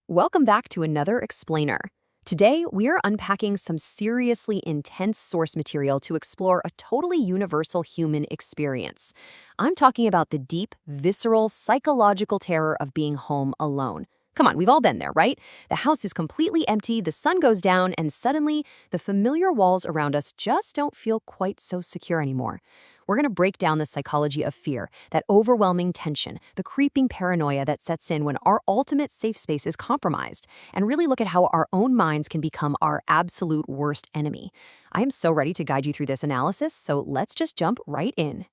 Welcome back to another explainer. Today, we're unpacking some seriously intense source material to explore a totally universal human experience. I'm talking about the deep, visceral, psychological terror of being home alone. Come on, we've all been there, right? The house is completely empty, the sun goes down, and suddenly, the familiar walls around us just don't feel quite so secure anymore. We're going to break down the psychology of fear, that overwhelming tension, the creeping paranoia that sets in when our ultimate safe space is compromised, and really look at how our own minds can become our absolute worst enemy. I am so ready to guide you through this analysis, so let's just jump right in.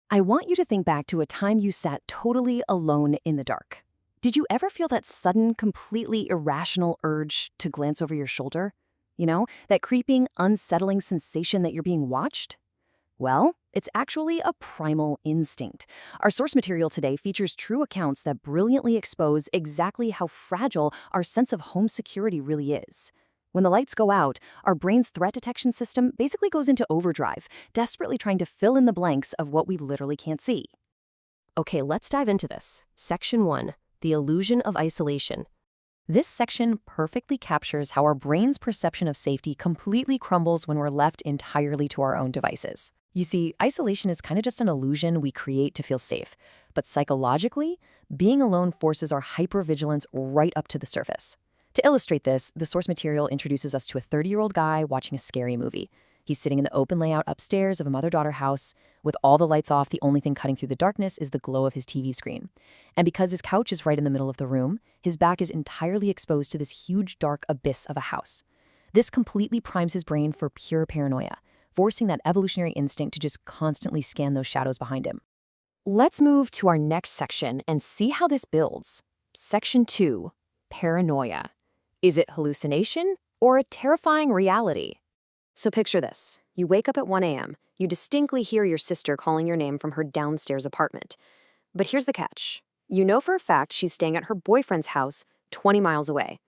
I want you to think back to a time you sat totally alone in the dark. Did you ever feel that sudden, completely irrational urge to glance over your shoulder? That creeping, unsettling sensation that you're being watched? Well, it's actually a primal instinct. Our source material today features true accounts that brilliantly expose exactly how fragile our sense of home security really is. When the lights go out, our brain's threat detection system basically goes into overdrive, desperately trying to fill in the blanks of what we literally can't see. Okay, let's dive into this. Section 1, the illusion of isolation. This section perfectly captures how our brain's perception of safety completely crumbles when we're left entirely to our own devices. You see, isolation is kind of just an illusion we create to feel safe. But psychologically, being alone forces our hypervigilance right up to the surface. To illustrate this, the source material introduces us to a 30-year-old guy watching a scary movie. He's sitting in the open layout upstairs of a mother-daughter house. With all the lights off, the only thing cutting through the darkness is the glow of his TV screen. And because his couch is right in the middle of the room, his back is entirely exposed to this huge dark abyss of a house. This completely primes his brain for pure paranoia, forcing that evolutionary instinct to just constantly scan those shadows behind him. Let's move to our next section and see how this builds. Section 2, paranoia. Is it hallucination or a terrifying reality? So picture this. You wake up at 1 a.m. You distinctly hear your sister calling your name from her downstairs apartment. But here's the catch. You know for a fact she's staying at her boyfriend's house 20 miles away.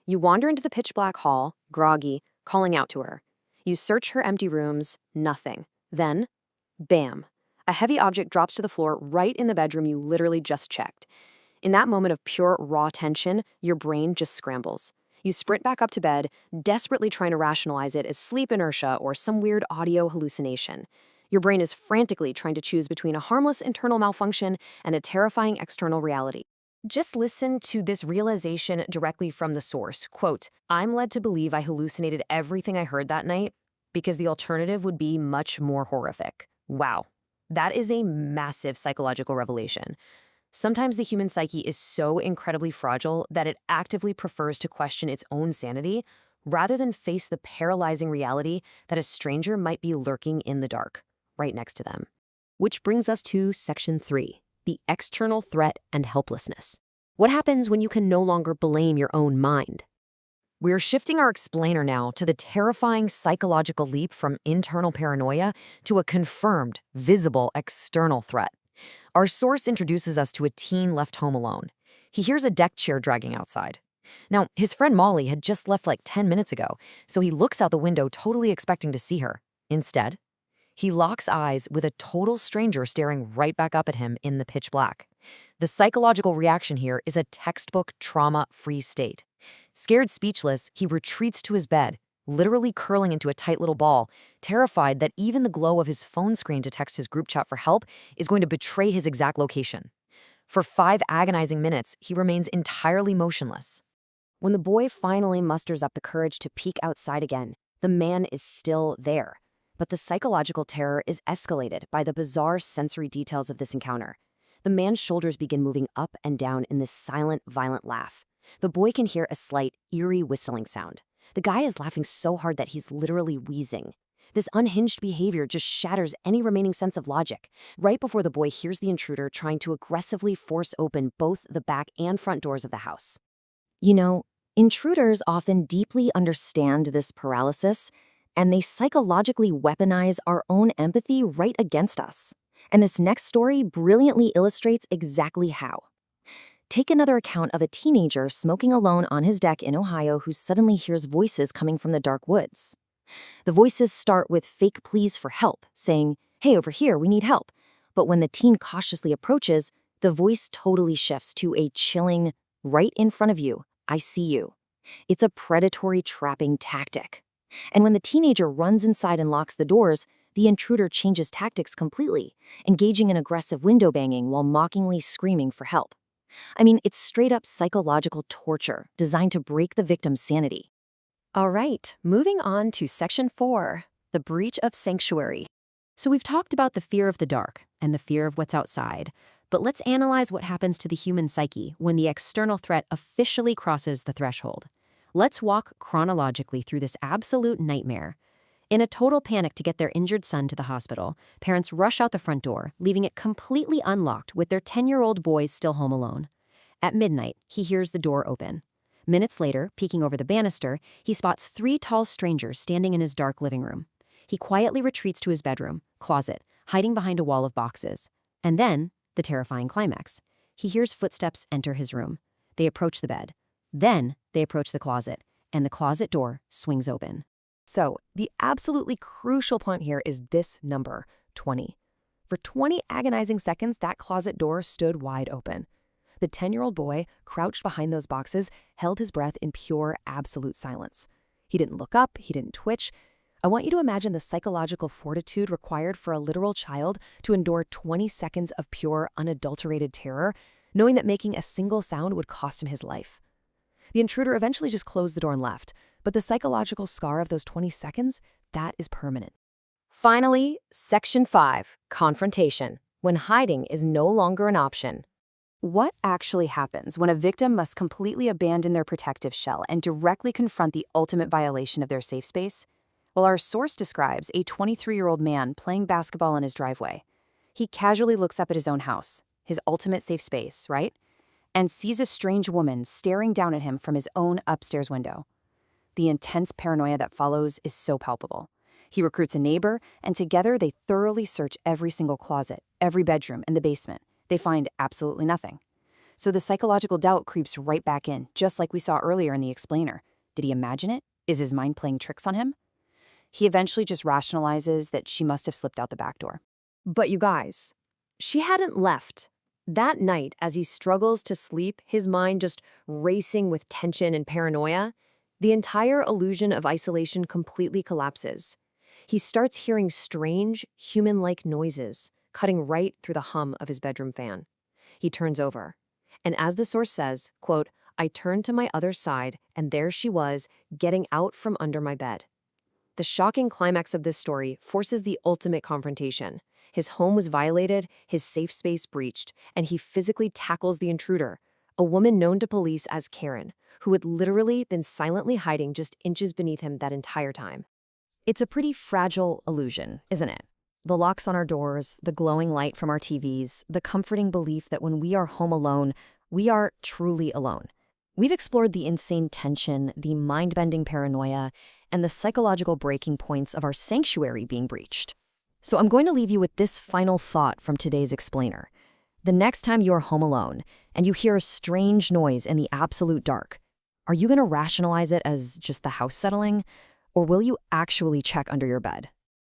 You wander into the pitch-black hall, groggy, calling out to her. You search her empty rooms, nothing. Then, bam, a heavy object drops to the floor right in the bedroom you literally just checked. In that moment of pure raw tension, your brain just scrambles. You sprint back up to bed, desperately trying to rationalize it as sleep inertia or some weird audio hallucination. Your brain is frantically trying to choose between a harmless internal malfunction and a terrifying external reality. Just listen to this realization directly from the source. Quote, "I'm led to believe I hallucinated everything I heard that night because the alternative would be much more horrific." Wow, that is a massive psychological revelation. Sometimes the human psyche is so incredibly fragile that it actively prefers to question its own sanity rather than face the paralyzing reality that a stranger might be lurking in the dark, right next to them. Which brings us to Section 3, the external threat and helplessness. What happens when you can no longer blame your own mind? We're shifting our explainer now to the terrifying psychological leap from internal paranoia to a confirmed, visible external threat. Our source introduces us to a teen left home alone. He hears a deck chair dragging outside. Now, his friend Molly had just left like 10 minutes ago, so he looks out the window totally expecting to see her. Instead, he locks eyes with a total stranger staring right back up at him in the pitch black. The psychological reaction here is a textbook trauma-free state. Scared speechless, he retreats to his bed, literally curling into a tight little ball, terrified that even the glow of his phone screen to text his group chat for help is going to betray his exact location. For 5 agonizing minutes, he remains entirely motionless. When the boy finally musters up the courage to peek outside again, the man is still there. But the psychological terror is escalated by the bizarre sensory details of this encounter. The man's shoulders begin moving up and down in this silent, violent laugh. The boy can hear a slight, eerie whistling sound. The guy is laughing so hard that he's literally wheezing. This unhinged behavior just shatters any remaining sense of logic, right before the boy hears the intruder trying to aggressively force open both the back and front doors of the house. Intruders often deeply understand this paralysis, and they psychologically weaponize our own empathy right against us. And this next story brilliantly illustrates exactly how. Take another account of a teenager smoking alone on his deck in Ohio who suddenly hears voices coming from the dark woods. The voices start with fake pleas for help, saying, "Hey, over here, we need help." But when the teen cautiously approaches, the voice totally shifts to a chilling, right in front of you, I see you. It's a predatory trapping tactic. And when the teenager runs inside and locks the doors, the intruder changes tactics completely, engaging in aggressive window banging while mockingly screaming for help. I mean, it's straight up psychological torture designed to break the victim's sanity. All right, moving on to Section 4, the breach of sanctuary. So we've talked about the fear of the dark and the fear of what's outside, but let's analyze what happens to the human psyche when the external threat officially crosses the threshold. Let's walk chronologically through this absolute nightmare. In a total panic to get their injured son to the hospital, parents rush out the front door, leaving it completely unlocked with their 10-year-old boy still home alone. At midnight, he hears the door open. Minutes later, peeking over the banister, he spots 3 tall strangers standing in his dark living room. He quietly retreats to his bedroom, closet, hiding behind a wall of boxes. And then, the terrifying climax. He hears footsteps enter his room. They approach the bed. Then, they approach the closet, and the closet door swings open. So, the absolutely crucial point here is this number, 20. For 20 agonizing seconds, that closet door stood wide open. The 10-year-old boy, crouched behind those boxes, held his breath in pure, absolute silence. He didn't look up, he didn't twitch. I want you to imagine the psychological fortitude required for a literal child to endure 20 seconds of pure, unadulterated terror, knowing that making a single sound would cost him his life. The intruder eventually just closed the door and left, but the psychological scar of those 20 seconds, that is permanent. Finally, Section 5, confrontation, when hiding is no longer an option. What actually happens when a victim must completely abandon their protective shell and directly confront the ultimate violation of their safe space? Well, our source describes a 23-year-old man playing basketball in his driveway. He casually looks up at his own house, his ultimate safe space, right? And sees a strange woman staring down at him from his own upstairs window. The intense paranoia that follows is so palpable. He recruits a neighbor, and together they thoroughly search every single closet, every bedroom, and the basement. They find absolutely nothing. So the psychological doubt creeps right back in, just like we saw earlier in the explainer. Did he imagine it? Is his mind playing tricks on him? He eventually just rationalizes that she must have slipped out the back door. But you guys, she hadn't left. That night, as he struggles to sleep, his mind just racing with tension and paranoia, the entire illusion of isolation completely collapses. He starts hearing strange, human-like noises, cutting right through the hum of his bedroom fan. He turns over, and as the source says, quote, "I turned to my other side, and there she was, getting out from under my bed." The shocking climax of this story forces the ultimate confrontation. His home was violated, his safe space breached, and he physically tackles the intruder, a woman known to police as Karen, who had literally been silently hiding just inches beneath him that entire time. It's a pretty fragile illusion, isn't it? The locks on our doors, the glowing light from our TVs, the comforting belief that when we are home alone, we are truly alone. We've explored the insane tension, the mind-bending paranoia, and the psychological breaking points of our sanctuary being breached. So I'm going to leave you with this final thought from today's explainer. The next time you're home alone and you hear a strange noise in the absolute dark, are you going to rationalize it as just the house settling? Or will you actually check under your bed?